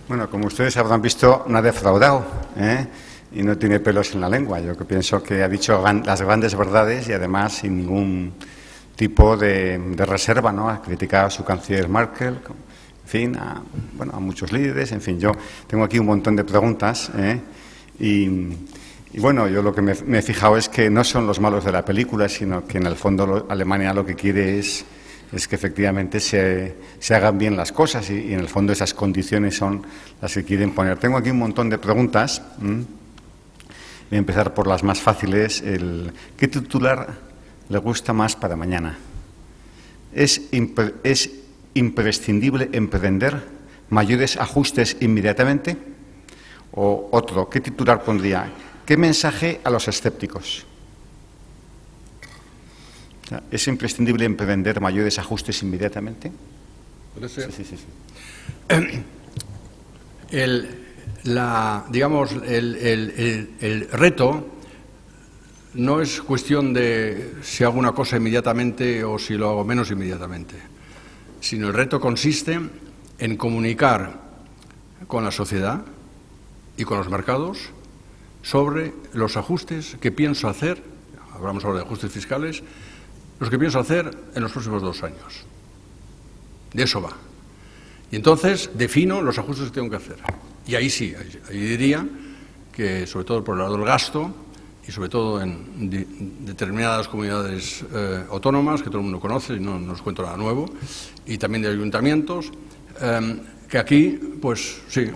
Bueno, como ustedes habrán visto, no ha defraudado, y no tiene pelos en la lengua. Yo que pienso que ha dicho las grandes verdades y además sin ningún tipo de reserva, ¿no? Ha criticado a su canciller Merkel, en fin, a muchos líderes. En fin, yo tengo aquí un montón de preguntas, y bueno, yo lo que me he fijado es que no son los malos de la película, sino que en el fondo Alemania lo que quiere es que efectivamente se hagan bien las cosas y en el fondo esas condiciones son las que quieren poner. Tengo aquí un montón de preguntas. Voy a empezar por las más fáciles. ¿Qué titular le gusta más para mañana? ¿Es imprescindible emprender mayores ajustes inmediatamente? O otro, ¿qué titular pondría? ¿Qué mensaje a los escépticos? ¿Es imprescindible emprender mayores ajustes inmediatamente? ¿Puede ser? Sí. Digamos, el reto no es cuestión de si hago una cosa inmediatamente o si lo hago menos inmediatamente, sino el reto consiste en comunicar con la sociedad y con los mercados sobre los ajustes que pienso hacer, hablamos ahora de ajustes fiscales, los que pienso hacer en los próximos 2 años. De eso va. Y entonces defino los ajustes que tengo que hacer. Y ahí sí, ahí diría que sobre todo por el lado del gasto y sobre todo en determinadas comunidades autónomas que todo el mundo conoce y no os cuento nada nuevo, y también de ayuntamientos, que aquí, pues sí,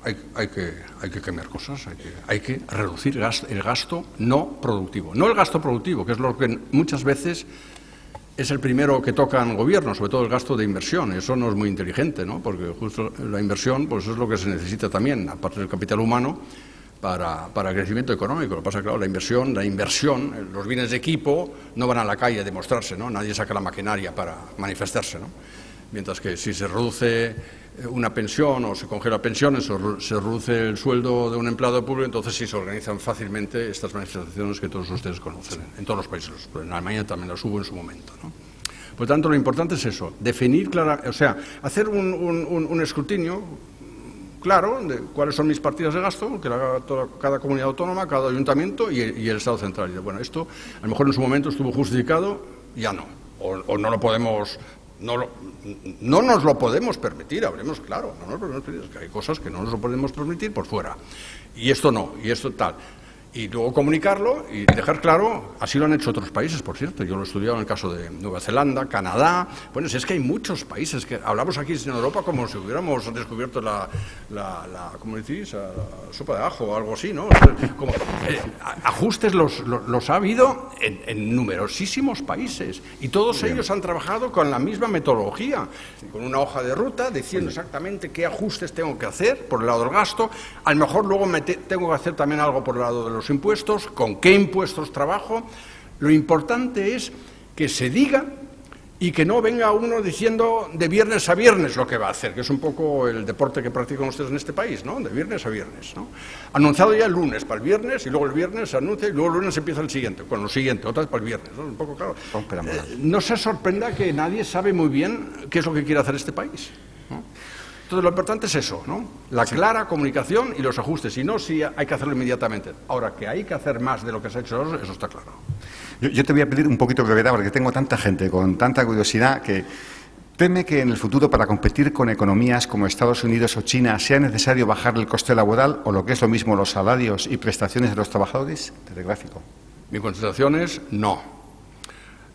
hay que cambiar cosas, hay que reducir el gasto no productivo. No el gasto productivo, que es lo que muchas veces es el primero que tocan gobiernos, sobre todo el gasto de inversión. Eso no es muy inteligente, ¿no? Porque justo la inversión pues es lo que se necesita también, aparte del capital humano, para el crecimiento económico. Lo que pasa es que, claro, la inversión, los bienes de equipo no van a la calle a demostrarse, ¿no? Nadie saca la maquinaria para manifestarse, ¿no? Mientras que si se reduce una pensión o se congela pensiones o se reduce el sueldo de un empleado público, entonces sí se organizan fácilmente estas manifestaciones que todos ustedes conocen en todos los países. En Alemania también las hubo en su momento, ¿no? Por tanto, lo importante es eso, definir claramente, o sea, hacer un escrutinio claro de cuáles son mis partidas de gasto, que lo haga cada comunidad autónoma, cada ayuntamiento y el Estado central. Y bueno, esto a lo mejor en su momento estuvo justificado, ya no, o no lo podemos... No nos lo podemos permitir, hablemos claro, no nos lo podemos permitir, es que hay cosas que no nos lo podemos permitir por fuera, y esto no, y esto tal. Y luego comunicarlo y dejar claro, así lo han hecho otros países, por cierto, yo lo he estudiado en el caso de Nueva Zelanda, Canadá, bueno, si es que hay muchos países que hablamos aquí en Europa como si hubiéramos descubierto ¿cómo decís? La sopa de ajo o algo así, ¿no? Como, ajustes los ha habido en numerosísimos países y todos ellos han trabajado con la misma metodología, con una hoja de ruta diciendo exactamente qué ajustes tengo que hacer por el lado del gasto, a lo mejor luego tengo que hacer también algo por el lado de los impuestos, con qué impuestos trabajo. Lo importante es que se diga y que no venga uno diciendo de viernes a viernes lo que va a hacer, que es un poco el deporte que practican ustedes en este país, ¿no? De viernes a viernes, ¿no? Anunciado ya el lunes para el viernes y luego el viernes se anuncia y luego el lunes empieza el siguiente, con lo siguiente, otra vez para el viernes, ¿no? Un poco claro. No se sorprenda que nadie sabe muy bien qué es lo que quiere hacer este país, ¿no? Entonces, lo importante es eso, ¿no? La clara comunicación y los ajustes, y no si hay que hacerlo inmediatamente. Ahora, que hay que hacer más de lo que se ha hecho, eso está claro. Yo te voy a pedir un poquito de brevedad, porque tengo tanta gente con tanta curiosidad que teme que en el futuro, para competir con economías como Estados Unidos o China, sea necesario bajar el coste laboral o, lo que es lo mismo, los salarios y prestaciones de los trabajadores. Telegráfico. Mi contestación es no.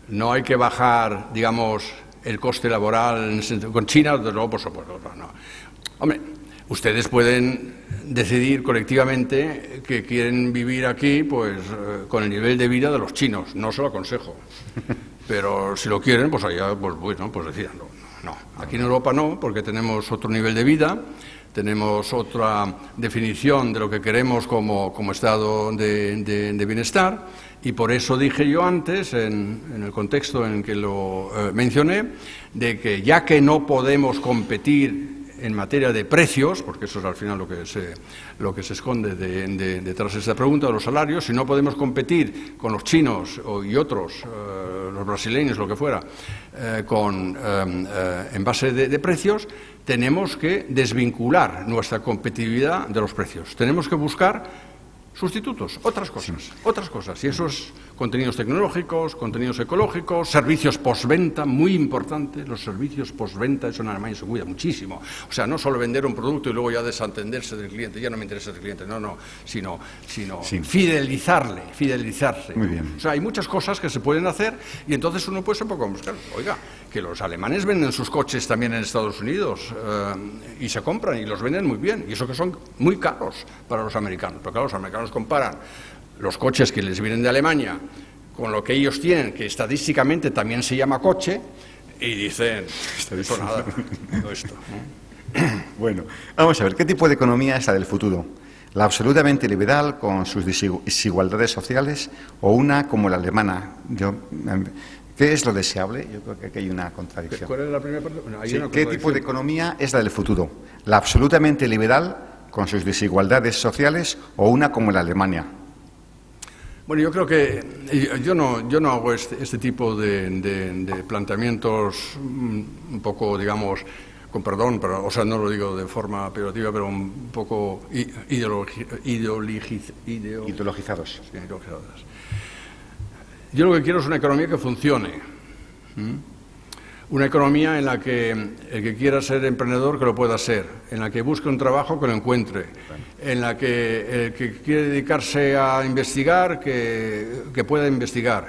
No hay que bajar, digamos, el coste laboral con China, desde luego, por supuesto, no. Hombre, ustedes pueden decidir colectivamente que quieren vivir aquí, pues, con el nivel de vida de los chinos. No se lo aconsejo. Pero si lo quieren, pues allá, pues bueno, pues decídanlo. No. Aquí en Europa no, porque tenemos otro nivel de vida, tenemos otra definición de lo que queremos como estado de bienestar, y por eso dije yo antes, en el contexto en que lo mencioné, de que ya que no podemos competir en materia de precios, porque eso es al final lo que se esconde detrás de esta pregunta, de los salarios, si no podemos competir con los chinos y otros, los brasileños, lo que fuera, en base de precios, tenemos que desvincular nuestra competitividad de los precios. Tenemos que buscar sustitutos, otras cosas. Y eso es contenidos tecnológicos, contenidos ecológicos, servicios postventa, muy importante. Los servicios postventa, eso en Alemania se cuida muchísimo. O sea, no solo vender un producto y luego ya desentenderse del cliente, ya no me interesa el cliente, sino fidelizarse. Muy bien. O sea, hay muchas cosas que se pueden hacer y entonces uno puede un poco buscar, oiga, que los alemanes venden sus coches también en Estados Unidos y se compran y los venden muy bien, y eso que son muy caros para los americanos. Pero claro, los americanos comparan los coches que les vienen de Alemania con lo que ellos tienen, que estadísticamente también se llama coche, y dicen, esto nada, todo esto, ¿no? Bueno, vamos a ver, ¿qué tipo de economía es la del futuro? ¿La absolutamente liberal con sus desigualdades sociales o una como la alemana? ¿Qué es lo deseable? Yo creo que aquí hay una contradicción. ¿Cuál es la primera parte? Bueno, Sí, ¿qué tipo de economía es la del futuro? ¿La absolutamente liberal con sus desigualdades sociales o una como la Alemania? Bueno, yo creo que yo no hago este tipo de planteamientos un poco, digamos, con perdón, pero, o sea, no lo digo de forma peyorativa, pero un poco Ideologizados. Sí, ideologizadas. Yo lo que quiero es una economía que funcione. Una economía en la que el que quiera ser emprendedor que lo pueda ser, en la que busque un trabajo que lo encuentre, en la que el que quiere dedicarse a investigar que pueda investigar,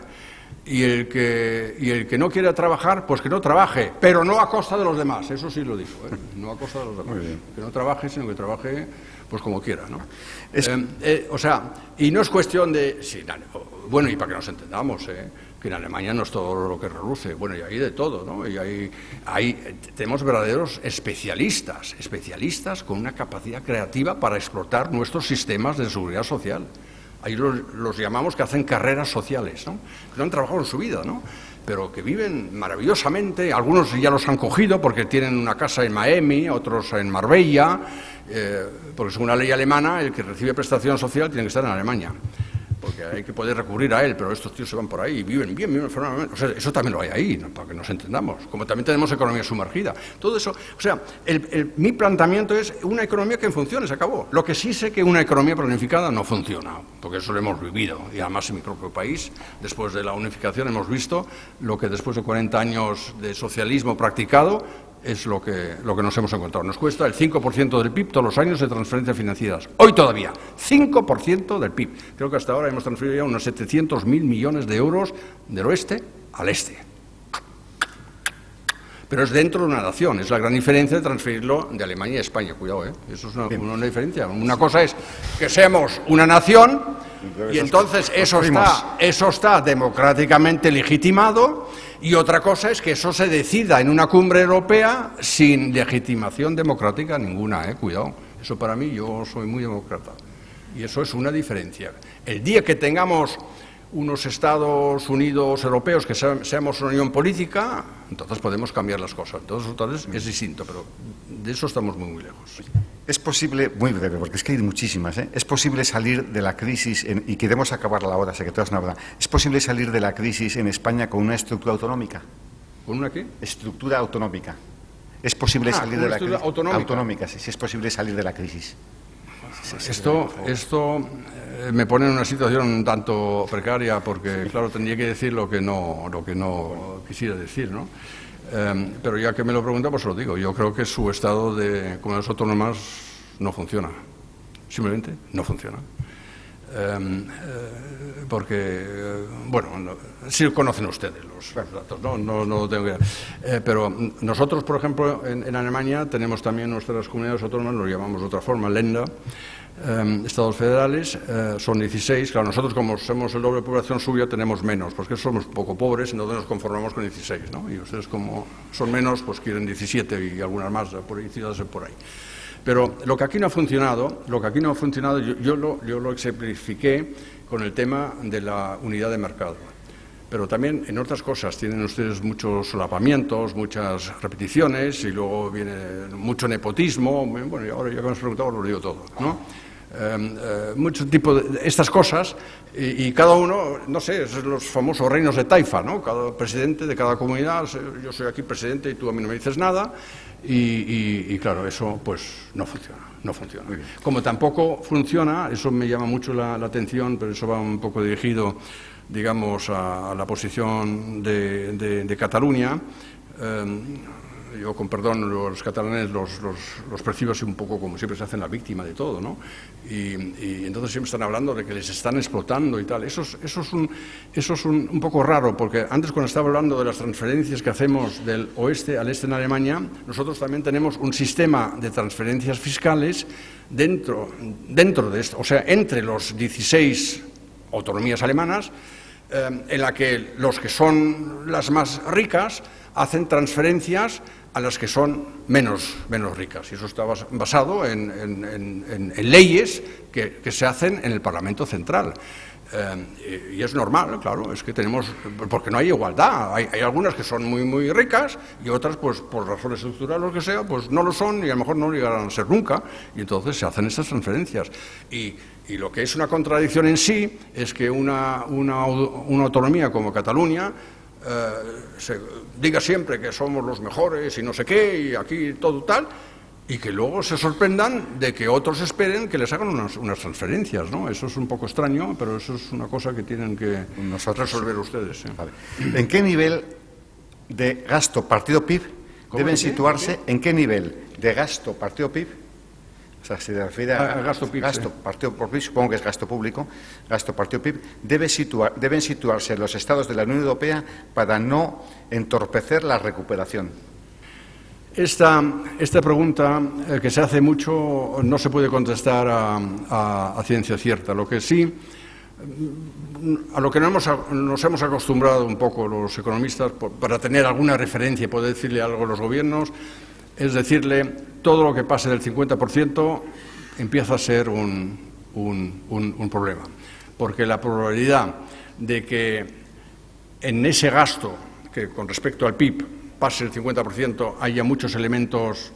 y el que no quiera trabajar, pues que no trabaje, pero no a costa de los demás, eso sí lo digo, no a costa de los demás, que no trabaje, sino que trabaje pues como quiera, ¿no? O sea, y no es cuestión de... Sí, bueno, y para que nos entendamos, que en Alemania no es todo lo que reluce, bueno, y hay de todo, ¿no? Y tenemos verdaderos especialistas con una capacidad creativa para explotar nuestros sistemas de seguridad social. Ahí los llamamos que hacen carreras sociales, ¿no? Que no han trabajado en su vida, ¿no? Pero que viven maravillosamente, algunos ya los han cogido porque tienen una casa en Miami, otros en Marbella, porque según la ley alemana, el que recibe prestación social tiene que estar en Alemania, porque hay que poder recurrir a él, pero estos tíos se van por ahí y viven bien, o sea, eso también lo hay ahí, ¿no? Para que nos entendamos, como también tenemos economía sumergida, todo eso, o sea, mi planteamiento es una economía que funcione, se acabó. Lo que sí sé que una economía planificada no funciona, porque eso lo hemos vivido, y además en mi propio país, después de la unificación hemos visto lo que después de 40 años de socialismo practicado, es lo que nos hemos encontrado. Nos cuesta el 5% del PIB todos los años de transferencias financieras. Hoy todavía, 5% del PIB. Creo que hasta ahora hemos transferido ya unos 700.000 millones de euros del oeste al este. Pero es dentro de una nación. Es la gran diferencia de transferirlo de Alemania a España. Cuidado, eso es una diferencia. Una cosa es que seamos una nación y entonces eso está democráticamente legitimado, y otra cosa es que eso se decida en una cumbre europea sin legitimación democrática ninguna, cuidado. Eso para mí, yo soy muy demócrata. Y eso es una diferencia. El día que tengamos unos Estados Unidos europeos que seamos una unión política, entonces podemos cambiar las cosas. Entonces es distinto, pero de eso estamos muy, muy lejos. Es posible, muy breve, porque es que hay muchísimas, es posible salir de la crisis, y queremos acabarla ahora, sé que todas no hablan, ¿es posible salir de la crisis en España con una estructura autonómica? ¿Con una qué? Estructura autonómica. ¿Es posible salir de la crisis? Autonómica, sí, es posible salir de la crisis. Esto me pone en una situación un tanto precaria, porque claro, tendría que decir lo que no quisiera decir, ¿no? Pero ya que me lo pregunta, pues lo digo. Yo creo que su estado de comunidades autónomas no funciona. Simplemente no funciona. Porque, bueno, sí conocen ustedes los datos, no tengo que... pero nosotros, por ejemplo, en Alemania tenemos también nuestras comunidades autónomas, nos llamamos de otra forma, Länder, estados federales, son 16. Claro, nosotros como somos el doble de población suya tenemos menos, porque somos poco pobres, entonces nos conformamos con 16, ¿no? Y ustedes como son menos, pues quieren 17 y algunas más por ahí, ciudades por ahí. Pero lo que aquí no ha funcionado, yo lo ejemplifiqué con el tema de la unidad de mercado. pero también en otras cosas. Tienen ustedes muchos solapamientos, muchas repeticiones y luego viene mucho nepotismo. Bueno, y ahora ya que me has preguntado lo digo todo, ¿no? Mucho tipo de estas cosas y cada uno, no sé, es los famosos reinos de taifa, ¿no? Cada presidente de cada comunidad, yo soy aquí presidente y tú a mí no me dices nada y claro, eso pues no funciona. Como tampoco funciona, eso me llama mucho la atención, pero eso va un poco dirigido, digamos, a la posición de Cataluña. Yo, con perdón, los catalanes los percibo así un poco como siempre se hacen la víctima de todo, ¿no? Y entonces siempre están hablando de que les están explotando y tal. Eso es un poco raro, porque antes, cuando estaba hablando de las transferencias que hacemos del oeste al este en Alemania, nosotros también tenemos un sistema de transferencias fiscales dentro de esto, o sea, entre los 16 autonomías alemanas, en la que los que son las más ricas hacen transferencias a las que son menos ricas. Y eso está basado en leyes que se hacen en el Parlamento Central. Y es normal, claro, es que tenemos, porque no hay igualdad. Hay algunas que son muy ricas y otras, pues por razones estructurales o lo que sea, pues no lo son y a lo mejor no llegarán a ser nunca. Y entonces se hacen estas transferencias. Y lo que es una contradicción en sí es que una autonomía como Cataluña se diga siempre que somos los mejores y no sé qué, y aquí todo tal, y que luego se sorprendan de que otros esperen que les hagan unas transferencias, ¿no? Eso es un poco extraño, pero eso es una cosa que tienen que resolver ustedes, ¿sí? Vale. ¿En qué nivel de gasto partido PIB deben situarse? ¿En qué nivel de gasto partido PIB? O sea, si se refiere a gasto PIB, gasto, sí. partido por PIB, supongo que es gasto público, gasto partido PIB, deben situarse los estados de la Unión Europea para no entorpecer la recuperación. Esta pregunta, que se hace mucho, no se puede contestar a ciencia cierta. Lo que sí, a lo que nos hemos acostumbrado un poco los economistas, para tener alguna referencia y poder decirle algo a los gobiernos, es decirle, todo lo que pase del 50% empieza a ser un problema. Porque la probabilidad de que en ese gasto, que con respecto al PIB pase el 50%, haya muchos elementos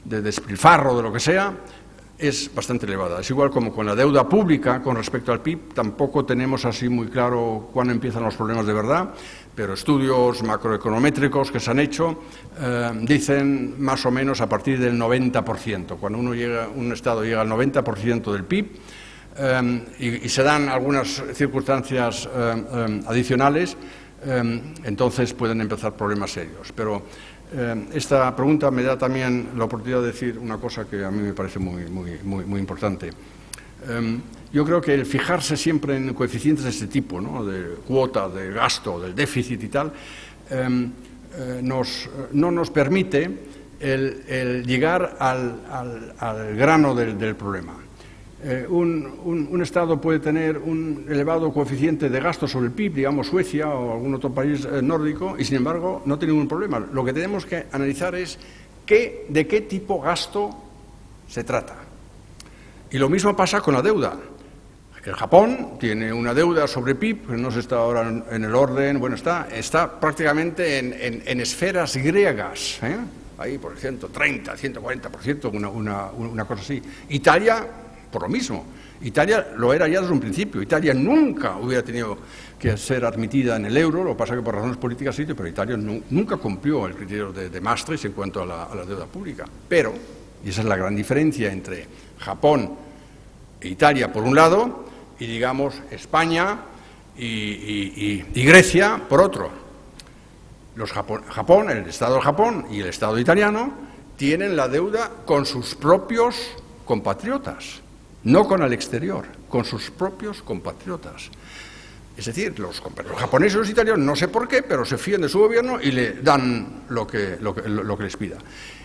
de despilfarro, de lo que sea, es bastante elevada. Es igual como con la deuda pública con respecto al PIB, tampoco tenemos así muy claro cuándo empiezan los problemas de verdad, pero estudios macroeconométricos que se han hecho dicen más o menos a partir del 90%. Cuando un Estado llega al 90% del PIB y se dan algunas circunstancias adicionales, entonces pueden empezar problemas serios. Pero esta pregunta me da también la oportunidad de decir una cosa que a mí me parece muy importante. Yo creo que el fijarse siempre en coeficientes de este tipo, ¿no?, de cuota, de gasto, del déficit y tal, no nos permite el llegar al grano del problema. Un Estado puede tener un elevado coeficiente de gasto sobre el PIB, digamos Suecia o algún otro país nórdico, y sin embargo no tiene ningún problema. Lo que tenemos que analizar es de qué tipo de gasto se trata. Y lo mismo pasa con la deuda. El Japón tiene una deuda sobre PIB, que no se está ahora en el orden, bueno, está prácticamente en esferas griegas, ¿eh? Ahí por 130, 140%, una cosa así. Italia, por lo mismo. Italia lo era ya desde un principio. Italia nunca hubiera tenido que ser admitida en el euro, lo que pasa que por razones políticas sí, pero Italia nunca cumplió el criterio de Maastricht en cuanto a la deuda pública. Pero, y esa es la gran diferencia entre Japón e Italia por un lado, y digamos España y Grecia por otro. Japón, el Estado de Japón y el Estado italiano tienen la deuda con sus propios compatriotas, no con el exterior, con sus propios compatriotas. Es decir, los japoneses y los italianos, no sé por qué, pero se fían de su gobierno y le dan lo que les pida.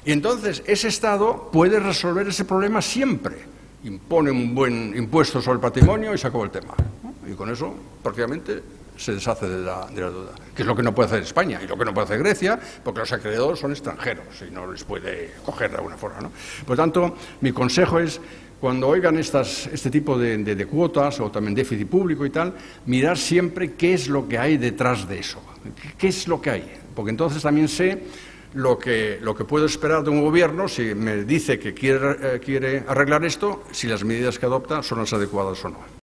Y entonces ese Estado puede resolver ese problema siempre. Impone un buen impuesto sobre el patrimonio y se acabó el tema, ¿no? Y con eso prácticamente se deshace de la deuda, que es lo que no puede hacer España y lo que no puede hacer Grecia, porque los acreedores son extranjeros y no les puede coger de alguna forma, ¿no? Por lo tanto, mi consejo es cuando oigan este tipo de cuotas o también déficit público y tal, mirar siempre qué es lo que hay detrás de eso, qué es lo que hay, porque entonces también sé lo que puedo esperar de un gobierno si me dice que quiere arreglar esto, si las medidas que adopta son las adecuadas o no.